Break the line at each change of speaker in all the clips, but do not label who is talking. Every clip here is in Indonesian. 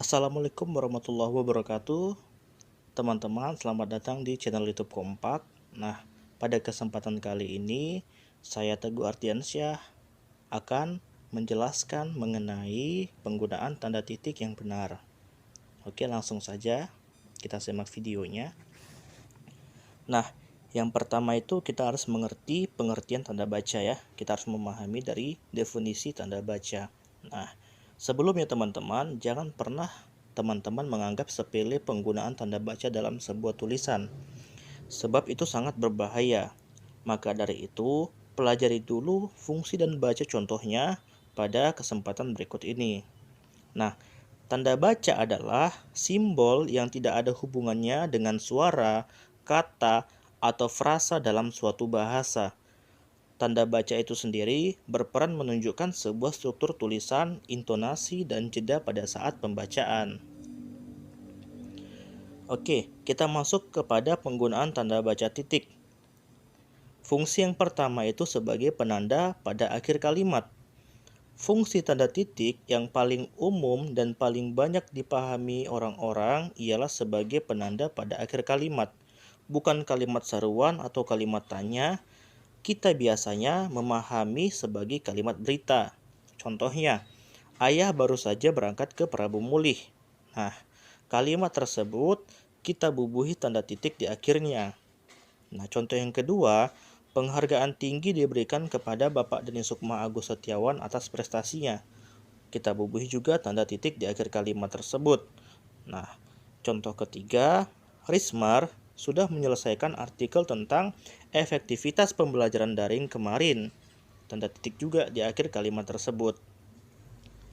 Assalamualaikum warahmatullahi wabarakatuh. Teman-teman, selamat datang di channel YouTube Kompak. Nah, pada kesempatan kali ini saya Teguh Ardiansyah akan menjelaskan mengenai penggunaan tanda titik yang benar. Oke, langsung saja kita simak videonya. Nah, yang pertama itu kita harus mengerti pengertian tanda baca ya. Kita harus memahami dari definisi tanda baca. Nah, sebelumnya teman-teman, jangan pernah teman-teman menganggap sepele penggunaan tanda baca dalam sebuah tulisan, sebab itu sangat berbahaya. Maka dari itu, pelajari dulu fungsi dan baca contohnya pada kesempatan berikut ini. Nah, tanda baca adalah simbol yang tidak ada hubungannya dengan suara, kata, atau frasa dalam suatu bahasa. Tanda baca itu sendiri berperan menunjukkan sebuah struktur tulisan, intonasi, dan jeda pada saat pembacaan. Oke, kita masuk kepada penggunaan tanda baca titik. Fungsi yang pertama itu sebagai penanda pada akhir kalimat. Fungsi tanda titik yang paling umum dan paling banyak dipahami orang-orang ialah sebagai penanda pada akhir kalimat. Bukan kalimat seruan atau kalimat tanya, kita biasanya memahami sebagai kalimat berita. Contohnya, ayah baru saja berangkat ke Prabu Mulih. Nah, kalimat tersebut kita bubuhi tanda titik di akhirnya. Nah, contoh yang kedua, penghargaan tinggi diberikan kepada Bapak Deni Sukma Agus Setiawan atas prestasinya. Kita bubuhi juga tanda titik di akhir kalimat tersebut. Nah, contoh ketiga, Rismar sudah menyelesaikan artikel tentang efektivitas pembelajaran daring kemarin. Tanda titik juga di akhir kalimat tersebut.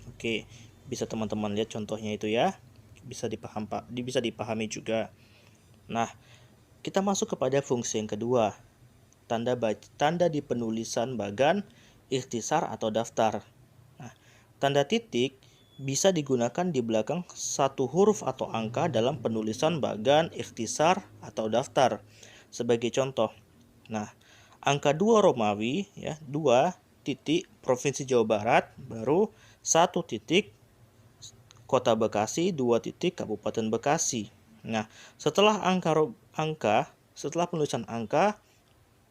Oke, bisa teman-teman lihat contohnya itu ya. Bisa dipahami juga. Nah, kita masuk kepada fungsi yang kedua. Tanda di penulisan bagan, ikhtisar atau daftar. Nah, tanda titik bisa digunakan di belakang satu huruf atau angka dalam penulisan bagan, ikhtisar, atau daftar. Sebagai contoh, nah, angka 2 Romawi, ya, 2 titik Provinsi Jawa Barat, baru 1 titik Kota Bekasi, 2 titik Kabupaten Bekasi. Nah, setelah setelah penulisan angka,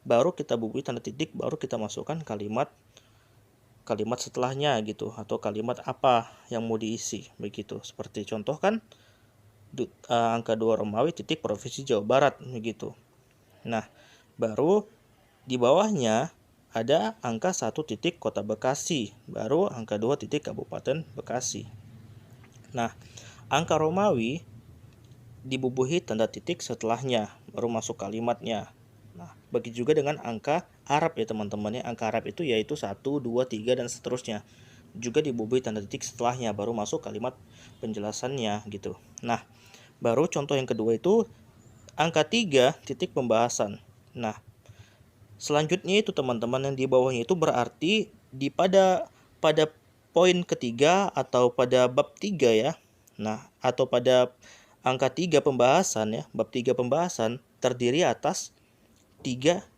baru kita bubuhi tanda titik, baru kita masukkan kalimat setelahnya gitu, atau kalimat apa yang mau diisi begitu. Seperti contoh kan angka 2 Romawi titik Provinsi Jawa Barat begitu. Nah, baru di bawahnya ada angka 1 titik Kota Bekasi, baru angka 2 titik Kabupaten Bekasi. Nah, angka Romawi dibubuhi tanda titik setelahnya, baru masuk kalimatnya. Nah, begitu juga dengan angka Arab ya teman-teman ya. Angka Arab itu yaitu 1, 2, 3 dan seterusnya. Juga dibubuhi tanda titik setelahnya, baru masuk kalimat penjelasannya gitu. Nah, baru contoh yang kedua itu angka 3 titik pembahasan. Nah, selanjutnya itu teman-teman yang di bawahnya itu berarti pada poin ketiga atau pada bab 3 ya. Nah, atau pada angka 3 pembahasan ya, bab 3 pembahasan terdiri atas 3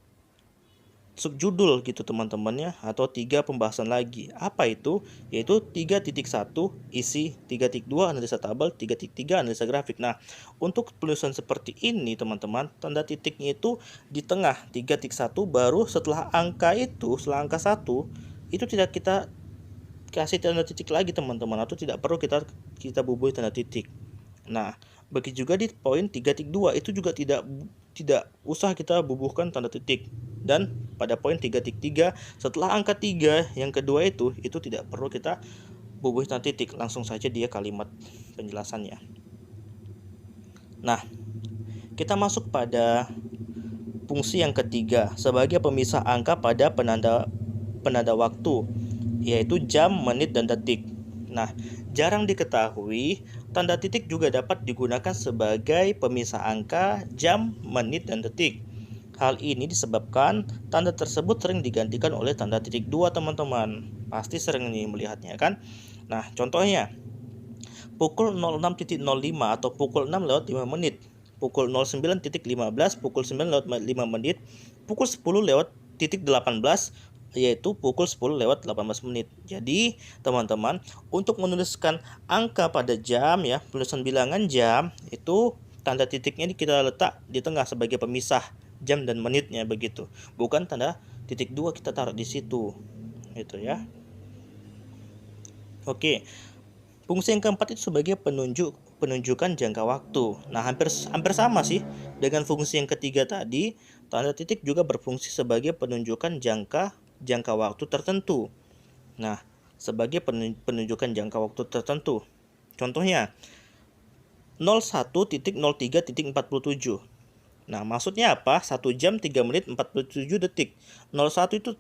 subjudul gitu teman-temannya, atau 3 pembahasan lagi. Apa itu? Yaitu 3.1 isi, 3.2 analisa tabel, 3.3 analisa grafik. Nah, untuk penulisan seperti ini teman-teman, tanda titiknya itu di tengah 3.1, baru setelah angka 1 itu tidak kita kasih tanda titik lagi teman-teman, atau tidak perlu kita bubuhi tanda titik. Nah, begitu juga di poin 3.2 itu juga tidak usah kita bubuhkan tanda titik. Dan pada poin 3.3 setelah angka 3 yang kedua itu tidak perlu kita bubuhi tanda titik, langsung saja dia kalimat penjelasannya. Nah, kita masuk pada fungsi yang ketiga sebagai pemisah angka pada penanda waktu, yaitu jam, menit, dan detik. Nah, jarang diketahui tanda titik juga dapat digunakan sebagai pemisah angka, jam, menit, dan detik. Hal ini disebabkan tanda tersebut sering digantikan oleh tanda titik 2 teman-teman. Pasti sering nih melihatnya kan. Nah, contohnya pukul 06.05 atau pukul 6:05, pukul 09.15, pukul 9:05, pukul 10:18, yaitu pukul 10:18. Jadi, teman-teman, untuk menuliskan angka pada jam ya, penulisan bilangan jam itu tanda titiknya ini kita letak di tengah sebagai pemisah jam dan menitnya begitu. Bukan tanda titik 2 kita taruh di situ. Gitu ya. Oke. Fungsi yang keempat itu sebagai penunjukan jangka waktu. Nah, hampir sama sih dengan fungsi yang ketiga tadi. Tanda titik juga berfungsi sebagai penunjukan jangka waktu tertentu. Nah, sebagai penunjukan jangka waktu tertentu. Contohnya 01.03.47. Nah, maksudnya apa? 1 jam 3 menit 47 detik. 01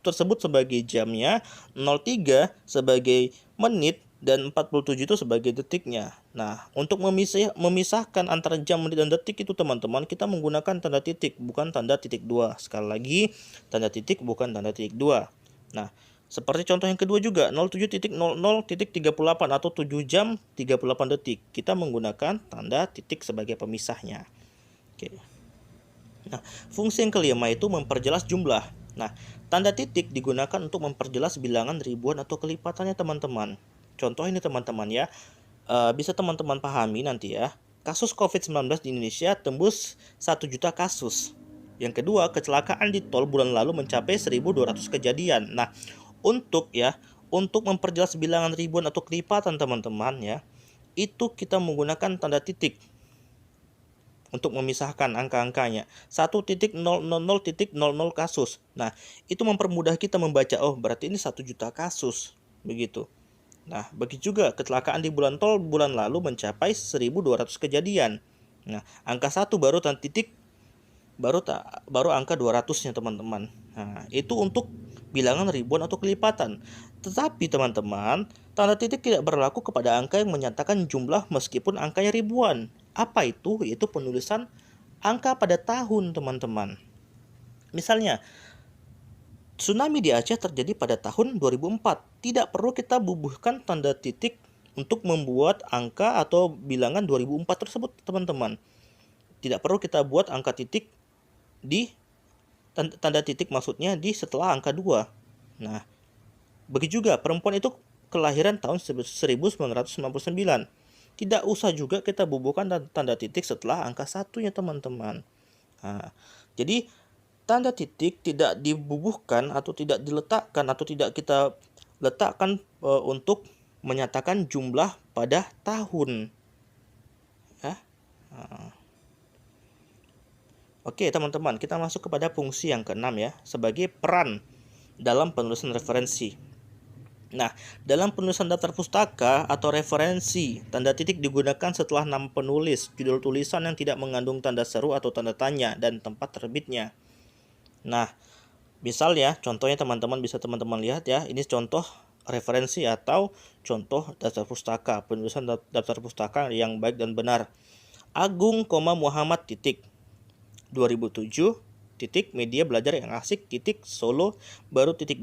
tersebut sebagai jamnya, 03 sebagai menit, dan 47 itu sebagai detiknya. Nah, untuk memisahkan antara jam, menit, dan detik itu teman-teman, kita menggunakan tanda titik, bukan tanda titik 2. Sekali lagi, tanda titik bukan tanda titik 2. Nah, seperti contoh yang kedua juga, 07.00.38 atau 7 jam 38 detik. Kita menggunakan tanda titik sebagai pemisahnya. Oke. Nah, fungsi yang kelima itu memperjelas jumlah. Nah, tanda titik digunakan untuk memperjelas bilangan ribuan atau kelipatannya, teman-teman. Contoh ini, teman-teman ya, bisa teman-teman pahami nanti ya. Kasus COVID-19 di Indonesia tembus 1 juta kasus. Yang kedua, kecelakaan di tol bulan lalu mencapai 1.200 kejadian. Nah, untuk memperjelas bilangan ribuan atau kelipatan, teman-teman ya, itu kita menggunakan tanda titik untuk memisahkan angka-angkanya. 1.000.00 kasus. Nah, itu mempermudah kita membaca, oh berarti ini 1 juta kasus. Begitu. Nah, begitu juga kecelakaan di bulan tol bulan lalu mencapai 1.200 kejadian. Nah, angka 1 baru tanda titik, baru angka 200-nya, teman-teman. Nah, itu untuk bilangan ribuan atau kelipatan. Tetapi teman-teman, tanda titik tidak berlaku kepada angka yang menyatakan jumlah meskipun angkanya ribuan. Apa itu? Yaitu penulisan angka pada tahun, teman-teman. Misalnya, tsunami di Aceh terjadi pada tahun 2004. Tidak perlu kita bubuhkan tanda titik untuk membuat angka atau bilangan 2004 tersebut, teman-teman. Tidak perlu kita buat angka titik di tanda titik, maksudnya di setelah angka 2. Nah, begitu juga perempuan itu kelahiran tahun 1999. Tidak usah juga kita bubuhkan tanda titik setelah angka 1-nya, teman-teman. Nah, jadi tanda titik tidak dibubuhkan atau tidak diletakkan atau tidak kita letakkan untuk menyatakan jumlah pada tahun. Ya. Nah. Oke, teman-teman, kita masuk kepada fungsi yang keenam ya, sebagai peran dalam penulisan referensi. Nah, dalam penulisan daftar pustaka atau referensi, tanda titik digunakan setelah nama penulis, judul tulisan yang tidak mengandung tanda seru atau tanda tanya, dan tempat terbitnya. Nah, misalnya, contohnya teman-teman bisa teman-teman lihat ya, ini contoh referensi atau contoh daftar pustaka, penulisan daftar pustaka yang baik dan benar. Agung, Muhammad, 2007, media belajar yang asik, Solo, baru 2,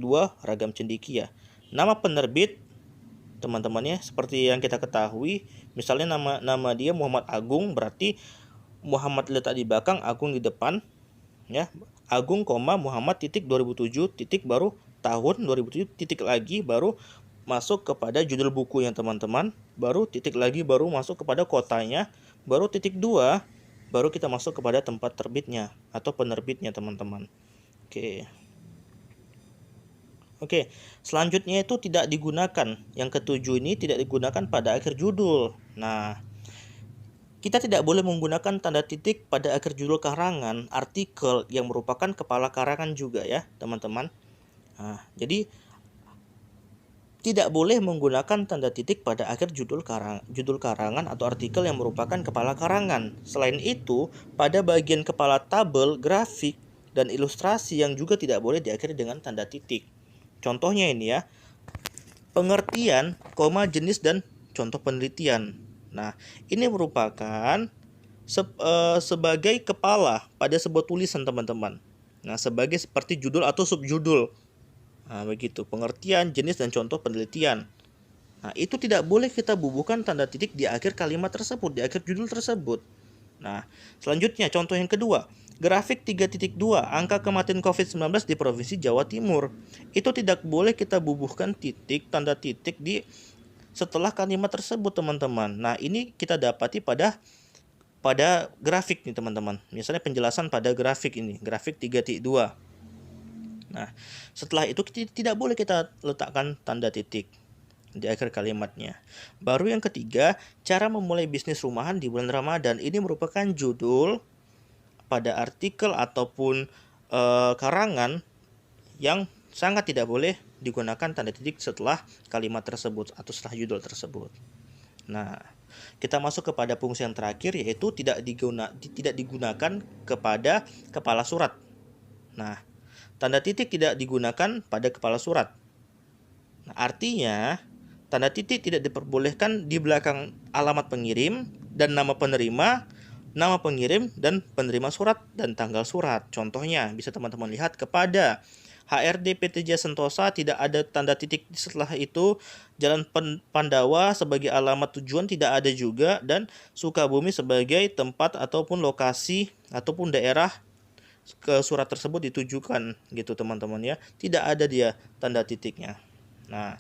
ragam cendekia. Nama penerbit, teman-temannya seperti yang kita ketahui, misalnya nama dia Muhammad Agung, berarti Muhammad letak di belakang, Agung di depan, ya. Agung, Muhammad, 2007, baru tahun 2007, titik lagi, baru masuk kepada judul bukunya, teman-teman, baru titik lagi, baru masuk kepada kotanya, baru 2, baru kita masuk kepada tempat terbitnya atau penerbitnya, teman-teman. Oke, selanjutnya itu tidak digunakan. Yang ketujuh ini tidak digunakan pada akhir judul. Nah, kita tidak boleh menggunakan tanda titik pada akhir judul karangan, artikel yang merupakan kepala karangan juga ya, teman-teman. Nah, jadi tidak boleh menggunakan tanda titik pada akhir judul karangan atau artikel yang merupakan kepala karangan. Selain itu, pada bagian kepala tabel, grafik, dan ilustrasi yang juga tidak boleh diakhiri dengan tanda titik. Contohnya ini ya, pengertian, jenis, dan contoh penelitian. Nah, ini merupakan sebagai kepala pada sebuah tulisan, teman-teman. Nah, sebagai seperti judul atau subjudul. Nah, begitu, pengertian, jenis, dan contoh penelitian. Nah, itu tidak boleh kita bubuhkan tanda titik di akhir kalimat tersebut, di akhir judul tersebut. Nah, selanjutnya contoh yang kedua, Grafik 3.2, angka kematian COVID-19 di Provinsi Jawa Timur. Itu tidak boleh kita bubuhkan titik, tanda titik di setelah kalimat tersebut, teman-teman. Nah, ini kita dapati pada grafik nih, teman-teman. Misalnya penjelasan pada grafik ini, grafik 3.2. Nah, setelah itu tidak boleh kita letakkan tanda titik di akhir kalimatnya. Baru yang ketiga, cara memulai bisnis rumahan di bulan Ramadan. Ini merupakan judul pada artikel ataupun karangan yang sangat tidak boleh digunakan tanda titik setelah kalimat tersebut atau setelah judul tersebut. Nah, kita masuk kepada fungsi yang terakhir, yaitu tidak digunakan kepada kepala surat. Nah, tanda titik tidak digunakan pada kepala surat. Nah, artinya tanda titik tidak diperbolehkan di belakang alamat pengirim dan nama penerima, nama pengirim dan penerima surat dan tanggal surat. Contohnya bisa teman-teman lihat, kepada HRD PT Jaya Sentosa tidak ada tanda titik setelah itu, Jalan Pandawa sebagai alamat tujuan tidak ada juga, dan Sukabumi sebagai tempat ataupun lokasi ataupun daerah ke surat tersebut ditujukan gitu, teman-teman ya. Tidak ada dia tanda titiknya. Nah,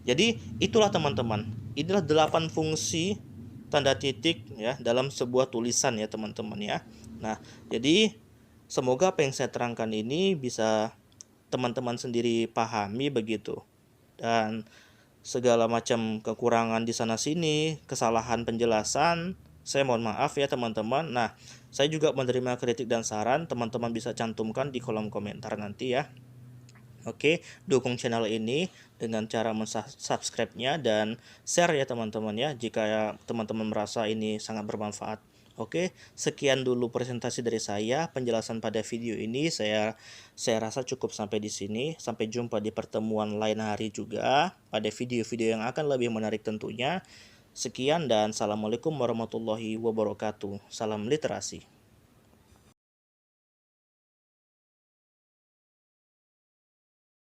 jadi itulah teman-teman. Inilah 8 fungsi tanda titik ya dalam sebuah tulisan ya, teman-teman ya. Nah, jadi semoga apa yang saya terangkan ini bisa teman-teman sendiri pahami begitu. Dan segala macam kekurangan di sana sini, kesalahan penjelasan, saya mohon maaf ya, teman-teman. Nah, saya juga menerima kritik dan saran, teman-teman bisa cantumkan di kolom komentar nanti ya. Oke, dukung channel ini dengan cara subscribe-nya dan share ya, teman-teman ya, jika teman-teman merasa ini sangat bermanfaat. Oke, sekian dulu presentasi dari saya, penjelasan pada video ini saya rasa cukup sampai di sini. Sampai jumpa di pertemuan lain hari juga pada video-video yang akan lebih menarik tentunya. Sekian dan assalamualaikum warahmatullahi wabarakatuh. Salam literasi.